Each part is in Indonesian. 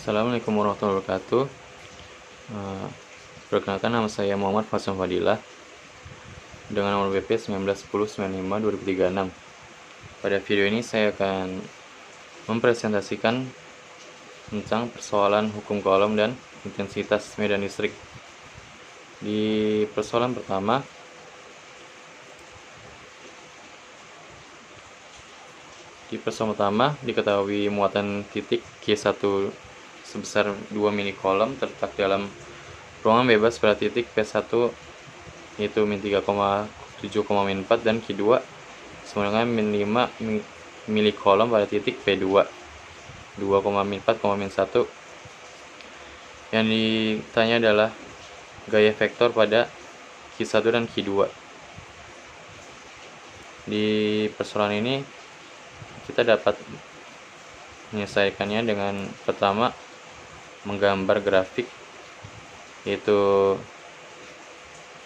Assalamualaikum warahmatullahi wabarakatuh. Eh, Perkenalkan, nama saya Muhammad Faisal Fadilah dengan nomor BP 191095-2036. Pada video ini saya akan mempresentasikan tentang persoalan hukum kolom dan intensitas medan listrik. Di persoalan pertama, diketahui muatan titik Q1 sebesar 2 mili kolom terletak dalam ruangan bebas pada titik P1 yaitu min 3,7,4 dan Q2 sama dengan min 5 mili kolom pada titik P2 2,4,1. Yang ditanya adalah gaya vektor pada Q1 dan Q2. Di persoalan ini kita dapat menyelesaikannya dengan pertama menggambar grafik, yaitu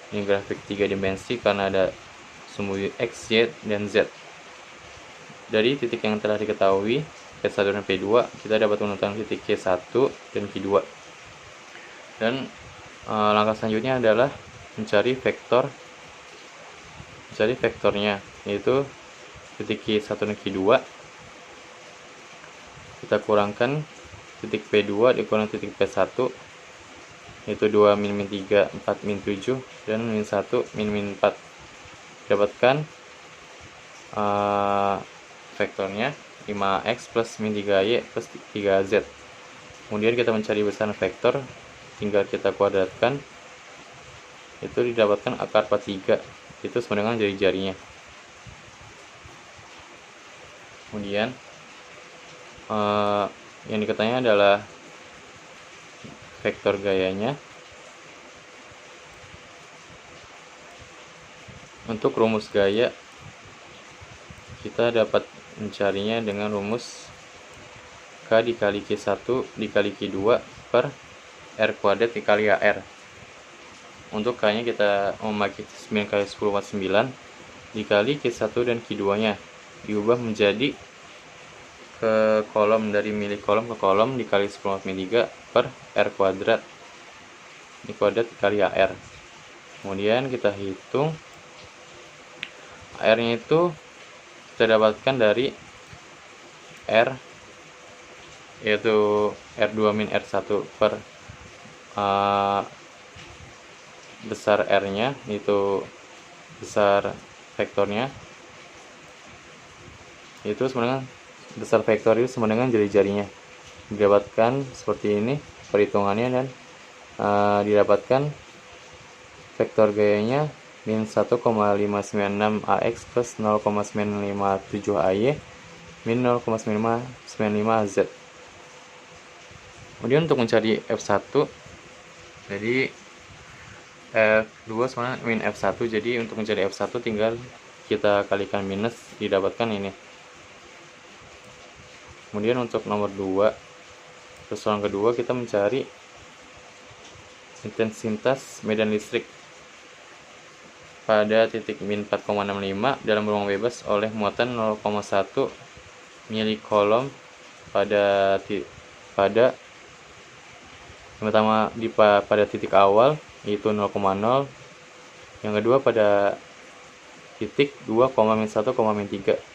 ini grafik 3 dimensi karena ada sumbu X, Y, dan Z. Dari titik yang telah diketahui P1 dan P2, kita dapat menentukan titik Q1 dan Q2. Dan langkah selanjutnya adalah mencari vektornya, yaitu titik Q1 dan Q2 kita kurangkan titik P2 dikurang titik P1, yaitu 2 min 3 4 min 7 dan min 1 min 4. Dapatkan vektornya 5x plus min 3y plus 3z. Kemudian kita mencari besaran vektor, tinggal kita kuadratkan, itu didapatkan akar 43, itu sama dengan jari-jarinya. Kemudian yang diketahui adalah vektor gayanya. Untuk rumus gaya, kita dapat mencarinya dengan rumus K dikali Q1 dikali Q2 per R kuadrat dikali AR. Untuk K nya kita memakai 9 kali 10 × 9 dikali Q1 dan Q2 nya diubah menjadi ke kolom, dari mili kolom ke kolom dikali 10 × 3 per R kuadrat ini kuadrat dikali AR. Kemudian kita hitung AR nya itu kita dapatkan dari R, yaitu R2 min R1 per besar R nya, itu besar vektornya, itu sebenarnya besar vektor itu sama dengan jari-jarinya. Didapatkan seperti ini perhitungannya, dan didapatkan vektor gayanya min 1,596 AX plus 0,957 AY min 0,995 Z. Kemudian untuk mencari F1, jadi F2 sama min F1, jadi untuk mencari F1 tinggal kita kalikan minus, didapatkan ini. Kemudian untuk nomor 2, persoalan kedua, kita mencari intensitas medan listrik pada titik min 4,65 dalam ruang bebas oleh muatan 0,1 mili kolom pada yang pertama pada titik awal yaitu 0,0, yang kedua pada titik 2,-1,-3.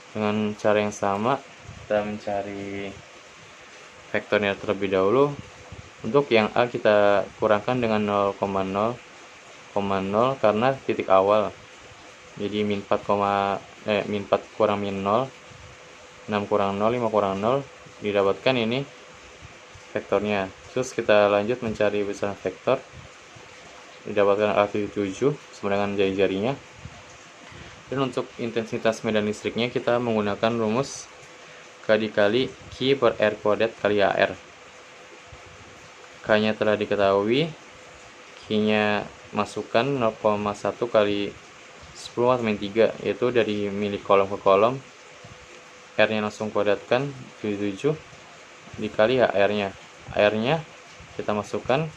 Dengan cara yang sama kita mencari vektornya terlebih dahulu. Untuk yang A kita kurangkan dengan 0,0 karena titik awal, jadi min 4 kurang min 0, 6 kurang 0, 5 kurang 0, didapatkan ini vektornya. Terus kita lanjut mencari besaran vektor, didapatkan A7 sama dengan jari-jarinya. Dan untuk intensitas medan listriknya kita menggunakan rumus K dikali Q per R kuadrat kali AR. K nya telah diketahui, Q nya masukkan 0,1 kali 10⁻³ yaitu dari mili kolom ke kolom, R nya langsung kuadratkan 7 dikali AR nya. AR nya kita masukkan,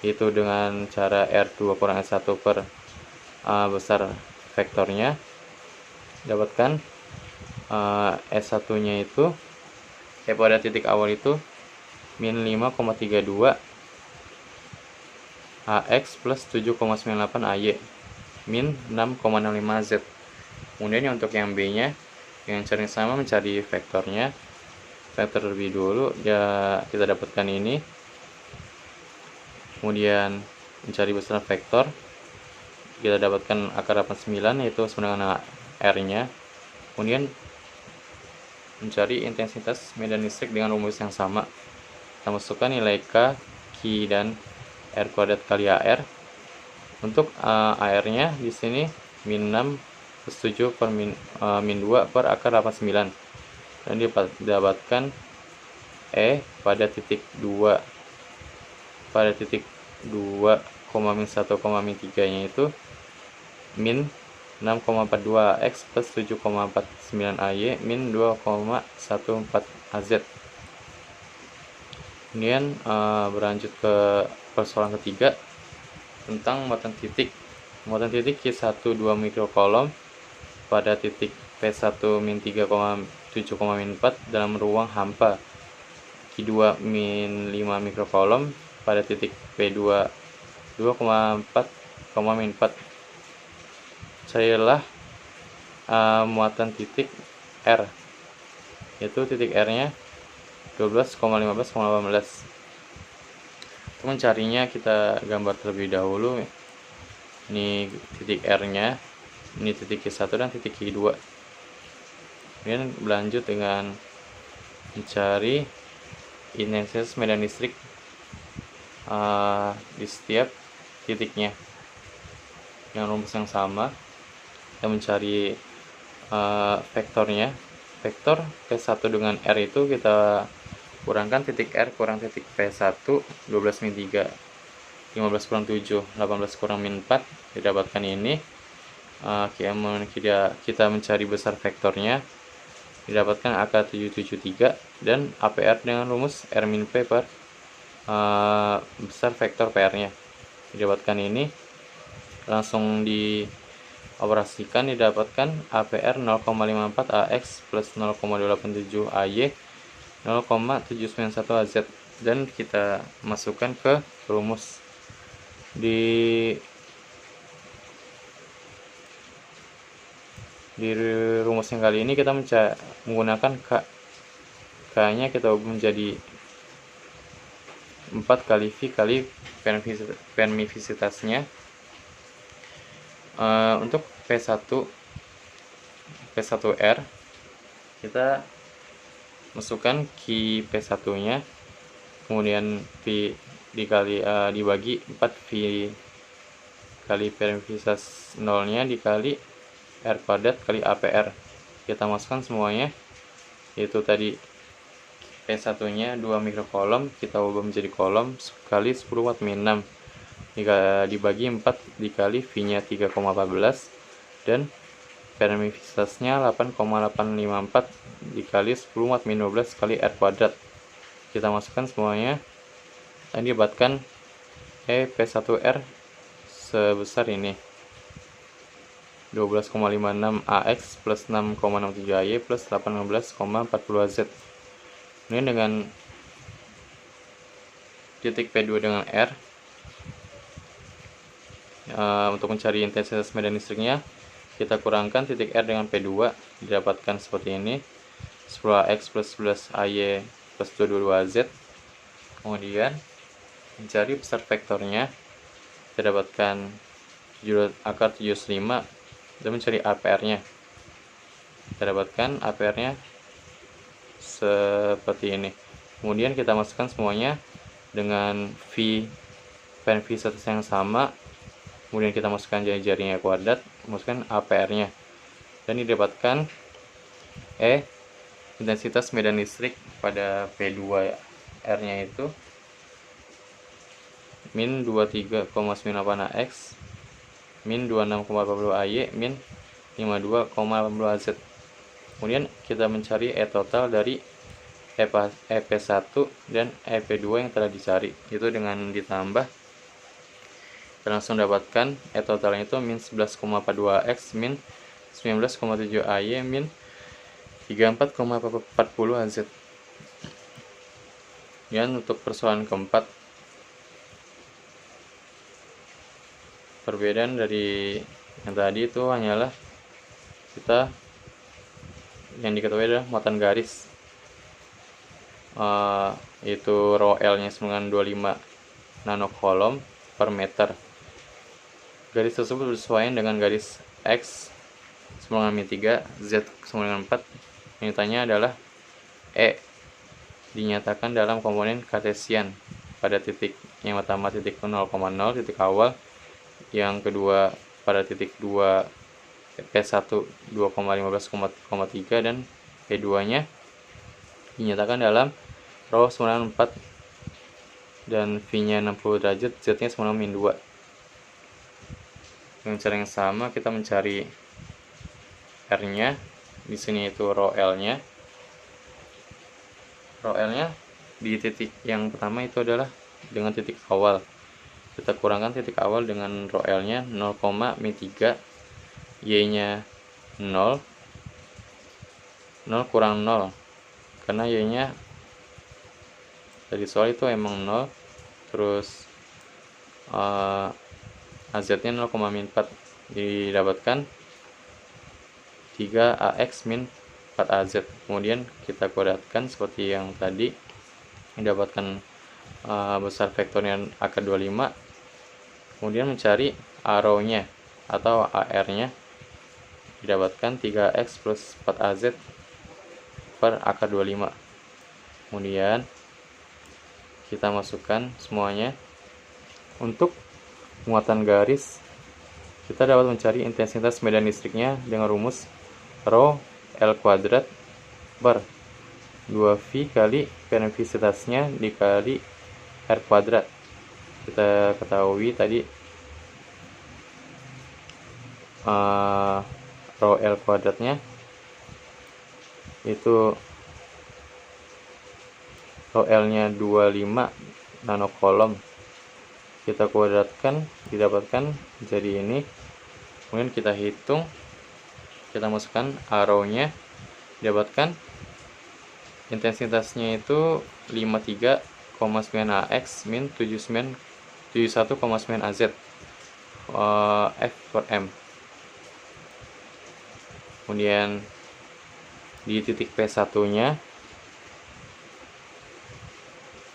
yaitu dengan cara R2 kurang S1 per besar vektornya, dapatkan S1 nya itu pada titik awal itu min 5,32 AX plus 7,98 AY min 6,65 Z. Kemudian untuk yang B nya dengan cara yang sama, mencari vektornya. Vektor terlebih dulu, ya kita dapatkan ini, kemudian mencari besar vektor, kita dapatkan akar 89 yaitu sama dengan R nya. Kemudian mencari intensitas medan listrik dengan rumus yang sama. Kita masukkan nilai K, Q, dan R kuadrat kali AR. Untuk AR nya di sini min 6 plus 7 per min 2 per akar 89, dan didapatkan E pada titik 2 min 1, min 3 nya itu min 6,42 X plus 7,49 AY min 2,14 AZ. Kemudian berlanjut ke persoalan ketiga tentang muatan titik. Muatan titik Q1 2 mikrokolom pada titik P1 min 3,7, min 4 dalam ruang hampa. Q2 min 5 mikrokolom pada titik P2 2,4, min 4. Carilah muatan titik R, yaitu titik R nya 12,15,18. Untuk mencarinya kita gambar terlebih dahulu. Ini titik R nya, ini titik Q1 dan titik Q2. Kemudian berlanjut dengan mencari intensitas medan listrik di setiap titiknya dengan rumus yang sama. Kita mencari vektornya. Vektor P1 dengan R itu kita kurangkan titik R kurang titik P1, 12 min 3, 15 kurang 7, 18 kurang min 4, didapatkan ini. Kita mencari besar vektornya, didapatkan AK 773, dan APR dengan rumus R min P per besar vektor PR nya, didapatkan ini. Langsung dioperasikan, didapatkan APR 0,54 AX plus 0,287 AY 0,791 AZ, dan kita masukkan ke rumus. Di rumus yang kali ini kita menggunakan K nya kita ubah menjadi 4 kali V kali permivisitasnya. Untuk P1R kita masukkan Q P1 nya, kemudian V dibagi 4 V kali permivisitas 0 nya dikali R kuadrat kali APR. Kita masukkan semuanya, yaitu tadi P1 nya 2 mikrokolom, kita ubah menjadi kolom kali 10 watt min 6 dibagi 4 dikali V nya 3,14 dan permivisitasnya 8,854 dikali 10 watt min 12 kali R kuadrat. Kita masukkan semuanya dan didapatkan P1R sebesar ini, 12,56 AX plus 6,67 AY plus 18,40 AZ. Kemudian dengan titik P2 dengan R, untuk mencari intensitas medan listriknya, kita kurangkan titik R dengan P2, didapatkan seperti ini, 10AX plus 11 AY plus 22AZ. Kemudian mencari besar vektornya, kita dapatkan akar 75, dan mencari APR nya, kita dapatkan APR nya seperti ini. Kemudian kita masukkan semuanya dengan V permivisitas yang sama, kemudian kita masukkan jari-jarinya kuadrat, masukkan APR nya, dan didapatkan intensitas medan listrik pada P2R nya itu min 23,98 AX min 26,40 AY min 52,80 AZ. Kemudian kita mencari E total dari EP1 dan EP2 yang telah dicari, itu dengan ditambah kita langsung dapatkan E totalnya itu min 11,42 X min 19,7 AY min 34,40 AZ. Dan untuk persoalan keempat, perbedaan dari yang tadi itu hanyalah kita yang diketahui adalah muatan garis, yaitu rho L nya 925 nanocoulomb per meter. Garis tersebut bersesuaian dengan garis X 9-3, Z 9-4. Yang ditanya adalah E dinyatakan dalam komponen Cartesian pada titik yang pertama titik 0,0 titik awal, yang kedua pada titik 2 P1 2,15,3 dan P2 nya dinyatakan dalam rho 94 dan V nya 60 derajat, Z nya 9-2. Dengan cara yang sama kita mencari R nya, di sini itu rho L nya. Rho L nya di titik yang pertama itu adalah dengan titik awal, kita kurangkan titik awal dengan rho L nya 0,3, Y nya 0, 0 kurang 0 karena Y nya dari soal itu emang 0, terus AZ nya 0,4, didapatkan 3AX min 4AZ. Kemudian kita kuadratkan seperti yang tadi, mendapatkan besar vektornya AK25. Kemudian mencari arrow nya atau AR nya, didapatkan 3X plus 4AZ per AK25. Kemudian kita masukkan semuanya. Untuk muatan garis, kita dapat mencari intensitas medan listriknya dengan rumus rho L kuadrat per 2V kali permisivitasnya dikali R kuadrat. Kita ketahui tadi rho L kuadratnya itu rho L nya 25 nanocoulomb, kita kuadratkan didapatkan jadi ini. Kemudian kita hitung, kita masukkan arrow nya, didapatkan intensitasnya itu 53,9 AX min 71,9 AZ F per M. Kemudian di titik P1 nya,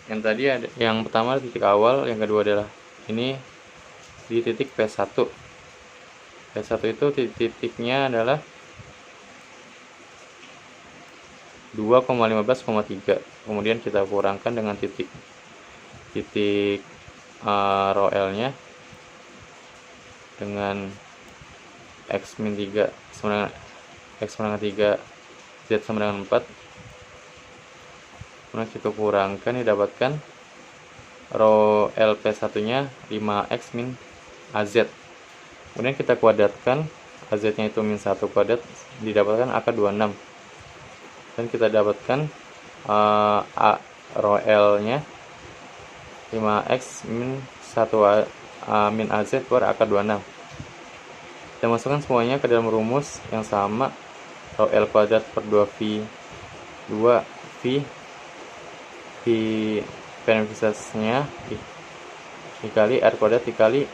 yang tadi ada, yang pertama titik awal, yang kedua adalah ini di titik P1. P1 itu titiknya adalah 2,15,3. Kemudian kita kurangkan dengan titik rho L nya dengan X min 3 X min 3 Z sama dengan 4. Kemudian kita kurangkan, didapatkan rho LP1 nya 5X min AZ. Kemudian kita kuadratkan, AZ nya itu min 1 kuadrat, didapatkan AK26. Dan kita dapatkan rho L nya 5X min 1 min AZ per AK26. Kita masukkan semuanya ke dalam rumus yang sama, rho L kuadrat per 2V 2V di permisivitasnya dikali R kuadrat dikali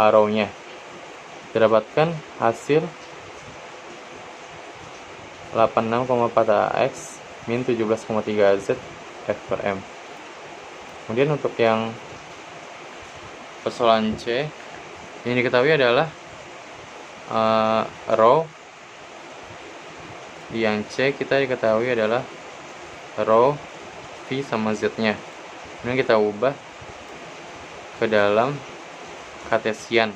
arrow nya, didapatkan hasil 86,4 AX min 17,3 AZ F per M. Kemudian untuk yang persoalan C, yang diketahui adalah rho, yang C kita diketahui adalah rho V sama Z nya. Kemudian kita ubah ke dalam Cartesian.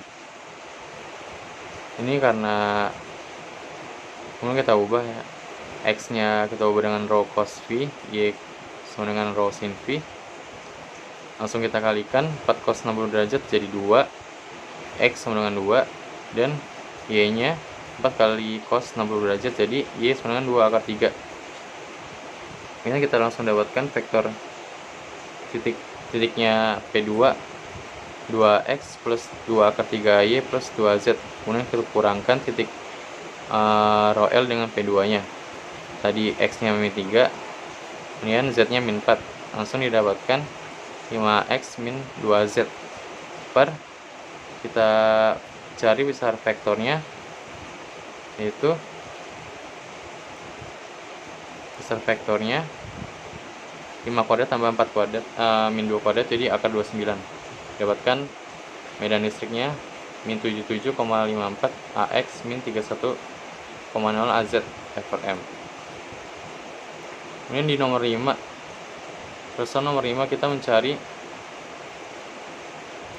Ini karena kemudian kita ubah ya, X nya kita ubah dengan rho cos V, Y sama dengan rho sin V. Langsung kita kalikan, 4 cos 60 derajat jadi 2, X sama dengan 2, dan Y nya 4 kali cos 60 derajat jadi Y sama dengan 2 akar 3. Ini kita langsung dapatkan vektor titiknya P2 2X plus 2 akar 3Y plus 2Z. Kemudian kita kurangkan titik rho L dengan P2 nya. Tadi X nya min 3, kemudian Z-nya min 4, langsung didapatkan 5x min 2z per, kita cari besar vektornya, yaitu besar vektornya 5 kuadrat tambah 4 kuadrat min 2 kuadrat, jadi akar 29. Dapatkan medan listriknya min 77,54 AX min 31,0 AZ FRM. Kemudian di nomor 5, terus nomor 5 kita mencari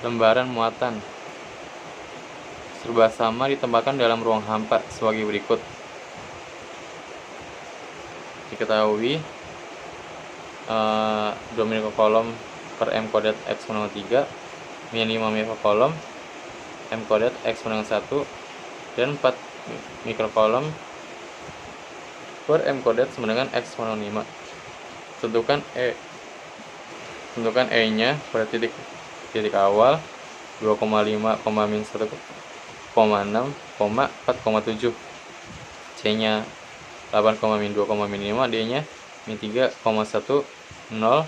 lembaran muatan serba sama ditempatkan dalam ruang hampa sebagai berikut. Diketahui 2 mikrokolom per M kuadrat X pangkat 3, min 5 mikrokolom M kuadrat X pangkat 1, dan 4 mikrokolom per M kuadrat sama dengan X pangkat 5. Tentukan E nya pada titik awal 2,5, min 1,6, 4,7, C nya 8, min 2, min 5, D nya min 3,1, 0,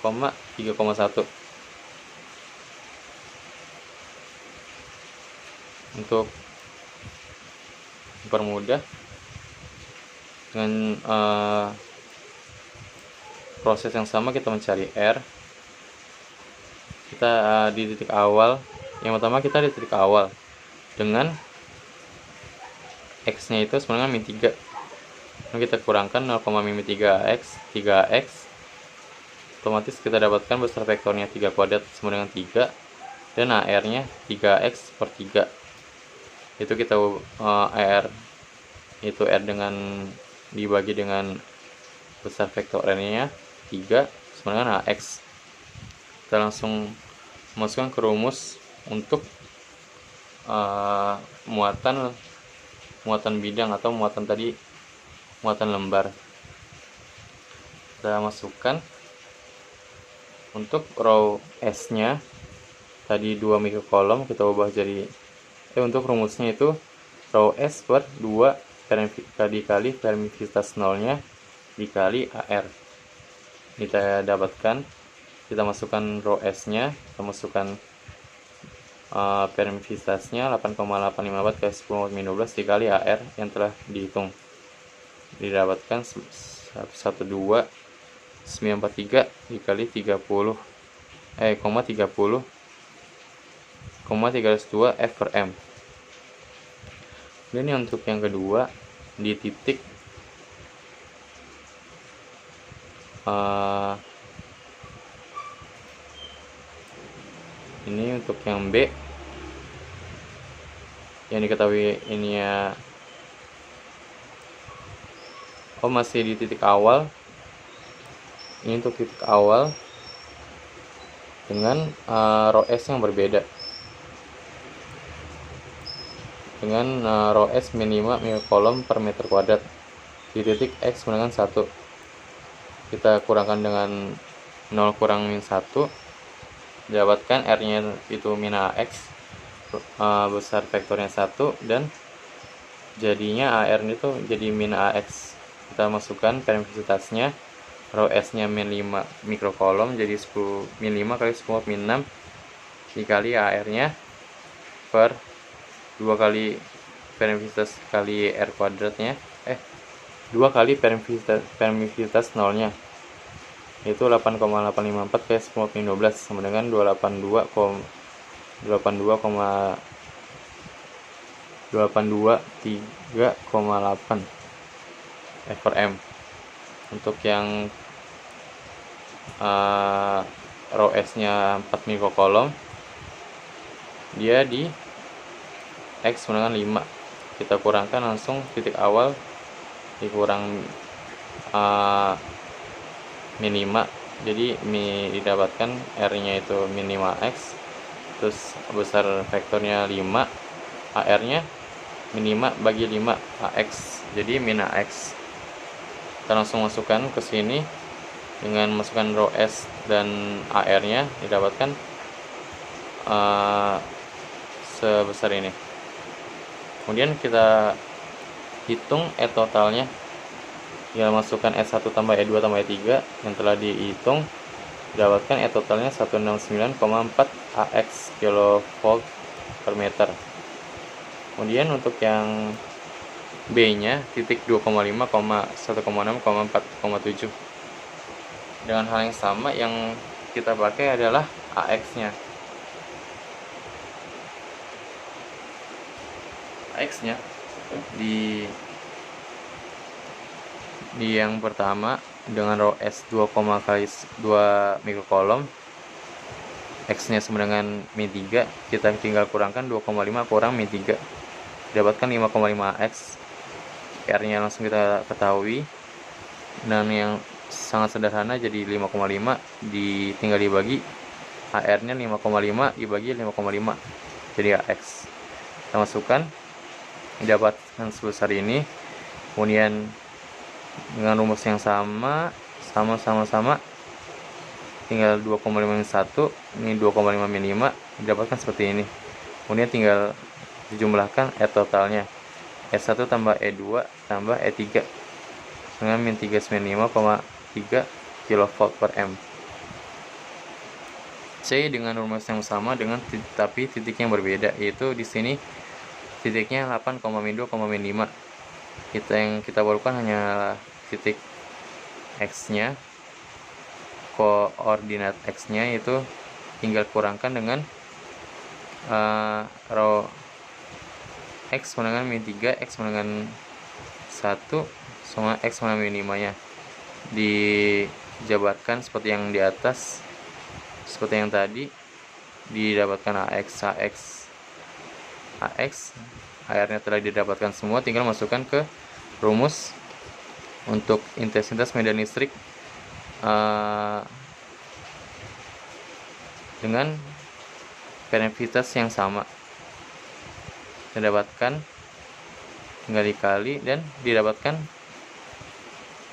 3,1. Untuk mempermudah dengan proses yang sama, kita mencari R. Kita di titik awal, yang pertama kita di titik awal dengan X nya itu sebenarnya min 3, kita kurangkan 0, min 3x, otomatis kita dapatkan besar vektornya 3 kuadrat sama dengan 3, dan AR nya 3x per 3. Itu kita AR itu R dengan dibagi dengan besar vektor R nya 3 sama dengan AX. Kita langsung masukkan ke rumus untuk muatan bidang atau muatan lembar. Kita masukkan untuk row S nya tadi 2 mikrokolom, kita ubah jadi untuk rumusnya itu row S per 2 dikali permisivitas nolnya dikali AR. Kita dapatkan, kita masukkan row S nya, kita masukkan permisivitasnya 8,854 kali 10 min 12 dikali AR yang telah dihitung. Didapatkan 112,943 dikali 30,302 F per M. Ini untuk yang kedua di titik ini untuk yang B yang diketahui ini ya, masih di titik awal. Ini untuk titik awal dengan row S yang berbeda, dengan row S min 5 mikrokolom per meter kuadrat di titik X dengan 1. Kita kurangkan dengan 0 kurang min 1, dapatkan R nya itu min AX, besar vektornya 1, dan jadinya AR itu jadi min AX. Kita masukkan permisivitasnya, row S nya min 5 mikrokolom, jadi 10 min 5 kali 10 min 6 dikali AR nya per 2 kali permisivitas kali R kuadratnya, 2 kali permisivitas nolnya, itu 8,854 kali 10 min 12 sama dengan 283,8 F per M. Untuk yang row S nya 4 mikrokolom, dia di X dengan 5. Kita kurangkan langsung titik awal dikurang min 5, jadi didapatkan R nya itu min 5x, terus besar vektornya 5, AR nya min 5 bagi 5 AX, jadi min AX. Kita langsung masukkan ke sini dengan masukkan row S dan AR nya, didapatkan sebesar ini. Kemudian kita hitung totalnya, tinggal masukkan E1 tambah E2 tambah E3 yang telah dihitung, didapatkan E totalnya 169,4 AX kilovolt per meter. Kemudian untuk yang B nya titik 2,5, 1,6, 4,7. Dengan hal yang sama, yang kita pakai adalah AX nya. AX nya di yang pertama dengan row S 2, kali 2 mikrokolom, X nya sama dengan min 3, kita tinggal kurangkan 2,5 kurang min 3, dapatkan 5,5 X. R nya langsung kita ketahui, dan yang sangat sederhana jadi 5,5 tinggal dibagi, HR nya 5,5 dibagi 5,5 jadi AX. Kita masukkan, didapatkan sebesar ini. Kemudian dengan rumus yang sama tinggal 2,5 min 1, ini 2,5 min 5, didapatkan seperti ini. Kemudian tinggal dijumlahkan E totalnya, E1 tambah E2 tambah E3 dengan min 395,3 kV per M. C dengan rumus yang sama tapi titik yang berbeda, yaitu di sini titiknya 8, min 2, min 5. Yang kita perlukan hanya titik X nya, koordinat X nya itu tinggal kurangkan dengan row X sama dengan min 3, X sama dengan 1, sama X sama min 5 nya dijabarkan seperti yang di atas, seperti yang tadi, didapatkan AX. Airnya telah didapatkan semua, tinggal masukkan ke rumus untuk intensitas medan listrik dengan perempitas yang sama. Didapatkan, tinggal dikali, dan didapatkan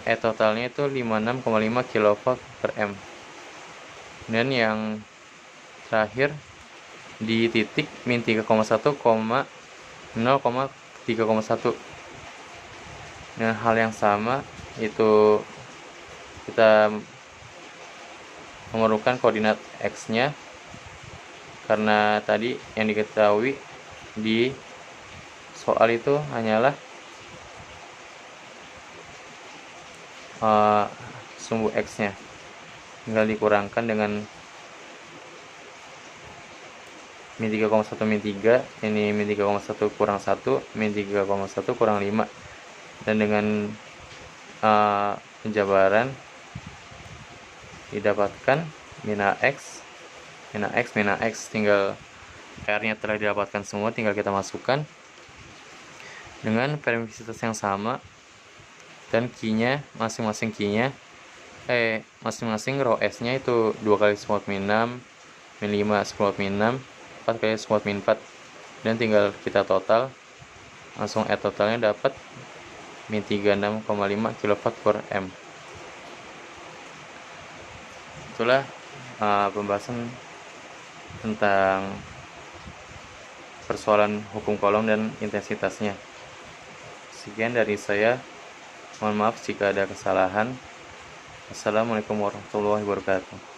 E totalnya itu 56,5 kV per M. Dan yang terakhir di titik min 3,1, 0,3,1. Dengan hal yang sama, itu kita memerlukan koordinat X nya, karena tadi yang diketahui di soal itu hanyalah sumbu X nya, tinggal dikurangkan dengan min 3,1 min 3, ini min 3,1 kurang 1, min 3,1 kurang 5, dan dengan penjabaran didapatkan min AX, tinggal R nya telah didapatkan semua, tinggal kita masukkan dengan permisivitas yang sama, dan key-nya masing-masing row S nya itu 2 kali 10 min 6, min 5 10 min 6, 4 kali 10 min 4, dan tinggal kita total, langsung E totalnya dapat min 36,5 kW per M. Itulah pembahasan tentang persoalan hukum kolom dan intensitasnya. Sekian dari saya, mohon maaf jika ada kesalahan. Assalamualaikum warahmatullahi wabarakatuh.